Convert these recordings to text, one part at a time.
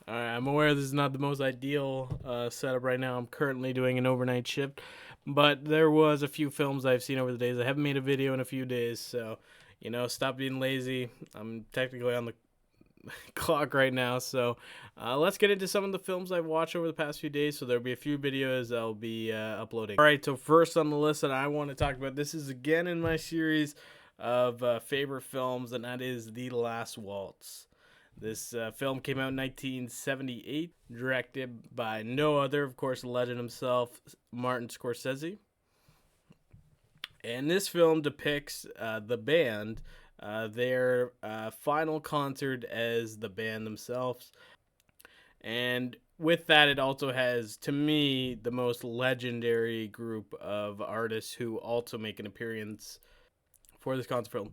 I'm aware this is not the most ideal setup right now. I'm currently doing an overnight shift, but there was a few films I've seen over the days. I haven't made a video in a few days, so stop being lazy. I'm technically on the clock right now, so let's get into some of the films I've watched over the past few days. So there'll be a few videos I'll be uploading. All right, so first on the list that I want to talk about, this is again in my series of favorite films, and that is The Last Waltz. This film came out in 1978, directed by no other, of course, the legend himself, Martin Scorsese. And this film depicts the band, their final concert as the band themselves. And with that, it also has, to me, the most legendary group of artists who also make an appearance for this concert film.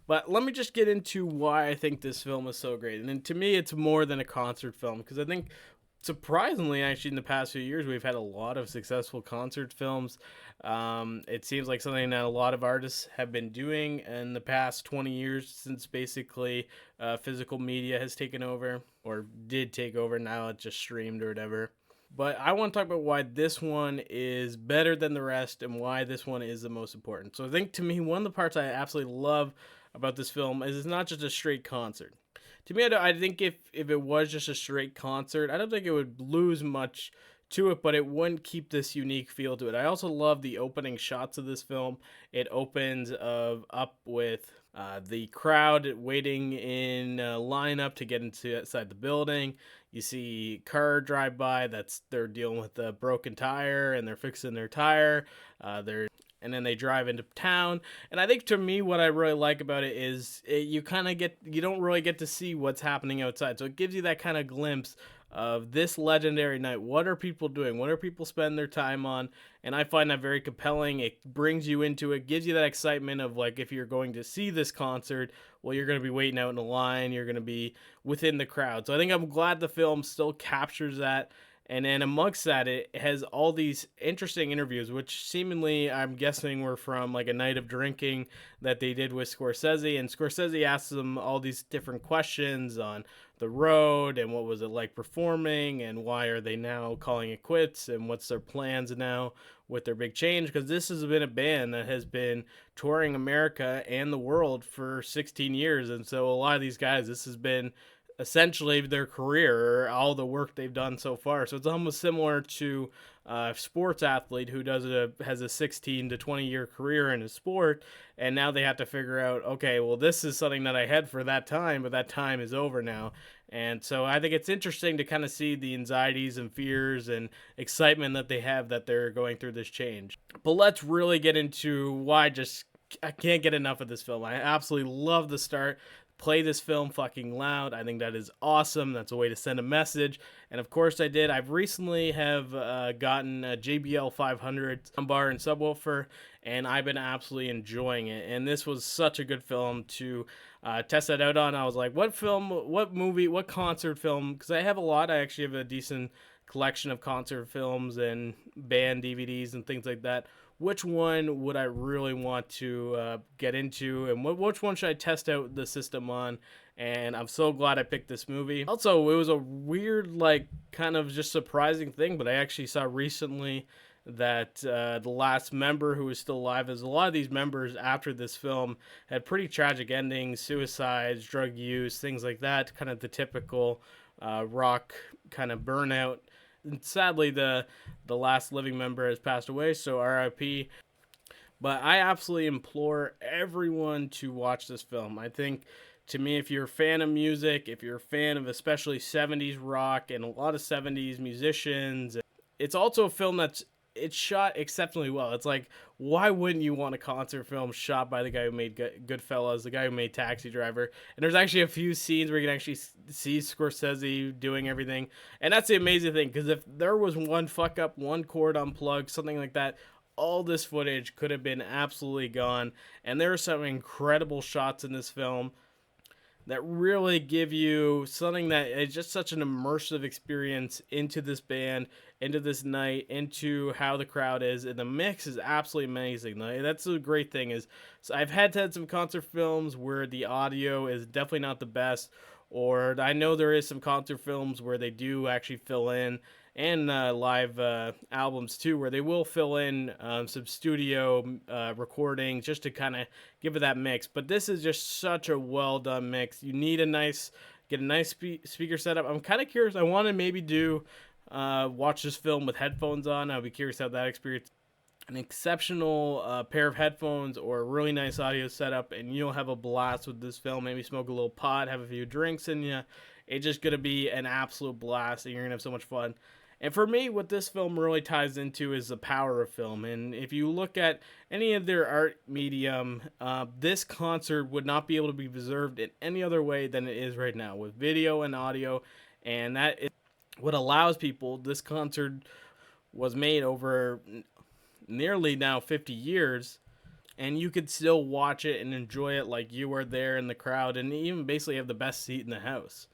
But let me just get into why I think this film is so great. And then to me, it's more than a concert film, because I think surprisingly, actually, in the past few years, we've had a lot of successful concert films. It seems like something that a lot of artists have been doing in the past 20 years, since basically physical media has taken over, or did take over. Now it's just streamed or whatever. But I want to talk about why this one is better than the rest and why this one is the most important. So I think, to me, one of the parts I absolutely love about this film is it's not just a straight concert. To me, I think if it was just a straight concert, I don't think it would lose much to it, but it wouldn't keep this unique feel to it. I also love the opening shots of this film. It opens up with the crowd waiting in lineup to get inside the building. You see car drive by. They're dealing with a broken tire and they're fixing their tire. And then they drive into town. And I think, to me, what I really like about it is you don't really get to see what's happening outside. So it gives you that kind of glimpse of this legendary night. What are people doing? What are people spending their time on? And I find that very compelling. It brings you into it, gives you that excitement of, like, if you're going to see this concert, well, you're going to be waiting out in a line. You're going to be within the crowd. So I think I'm glad the film still captures that. And then amongst that, it has all these interesting interviews, which seemingly, I'm guessing, were from like a night of drinking that they did with Scorsese. And Scorsese asks them all these different questions on the road and what was it like performing and why are they now calling it quits and what's their plans now with their big change. Because this has been a band that has been touring America and the world for 16 years. And so a lot of these guys, this has been essentially their career, or all the work they've done so far. So it's almost similar to a sports athlete who has a 16 to 20 year career in a sport, and now they have to figure out, okay, well, this is something that I had for that time, but that time is over now. And so I think it's interesting to kind of see the anxieties and fears and excitement that they have that they're going through this change. But let's really get into why I can't get enough of this film. I absolutely love the start. Play this film fucking loud. I think that is awesome. That's a way to send a message. And of course I did. I've recently have gotten a JBL 500 soundbar and subwoofer, and I've been absolutely enjoying it. And this was such a good film to test that out on. I was like, what film, what movie, what concert film? Because I have a lot. I actually have a decent collection of concert films and band DVDs and things like that. Which one would I really want to get into, and which one should I test out the system on? And I'm so glad I picked this movie. Also, it was a weird, like, kind of just surprising thing, but I actually saw recently that the last member who is still alive, as a lot of these members after this film had pretty tragic endings, suicides, drug use, things like that, kind of the typical rock kind of burnout. And sadly, the last living member has passed away, so RIP. But I absolutely implore everyone to watch this film. I think, to me, if you're a fan of music, if you're a fan of especially 70s rock and a lot of 70s musicians, it's also a film it's shot exceptionally well. It's like, why wouldn't you want a concert film shot by the guy who made Goodfellas, the guy who made Taxi Driver? And there's actually a few scenes where you can actually see Scorsese doing everything. And that's the amazing thing, because if there was one fuck up, one cord unplugged, something like that, all this footage could have been absolutely gone. And there are some incredible shots in this film that really give you something that is just such an immersive experience into this band, into this night, into how the crowd is, and the mix is absolutely amazing. That's the great thing is, so I've had some concert films where the audio is definitely not the best, Or I know there is some concert films where they do actually fill in, and live albums too, where they will fill in some studio recordings just to kind of give it that mix. But this is just such a well done mix. You need get a nice speaker setup. I'm kind of curious. I want to maybe do watch this film with headphones on. I'll be curious how that experience. An exceptional pair of headphones or a really nice audio setup, and you'll have a blast with this film. Maybe smoke a little pot, have a few drinks in you. It's just going to be an absolute blast, and you're going to have so much fun. And for me, what this film really ties into is the power of film. And if you look at any of their art medium, this concert would not be able to be preserved in any other way than it is right now, with video and audio. And that is what allows people. This concert was made over nearly now 50 years, and you could still watch it and enjoy it like you were there in the crowd, and even basically have the best seat in the house.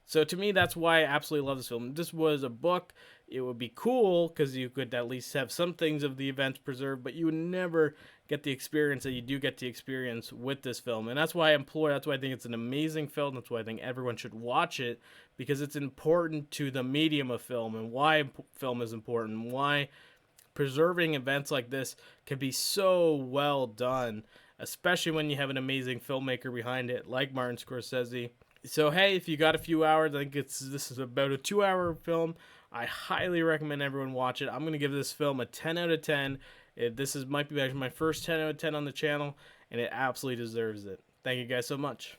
So to me, that's why I absolutely love this film. If this was a book, it would be cool because you could at least have some things of the events preserved, but you would never get the experience that you do get to experience with this film. And that's why that's why I think it's an amazing film. That's why I think everyone should watch it, because it's important to the medium of film and why film is important, why preserving events like this can be so well done, especially when you have an amazing filmmaker behind it like Martin Scorsese. So hey, if you got a few hours, I think this is about a 2-hour film. I highly recommend everyone watch it. I'm going to give this film a 10 out of 10. Might be my first 10 out of 10 on the channel, and it absolutely deserves it. Thank you guys so much.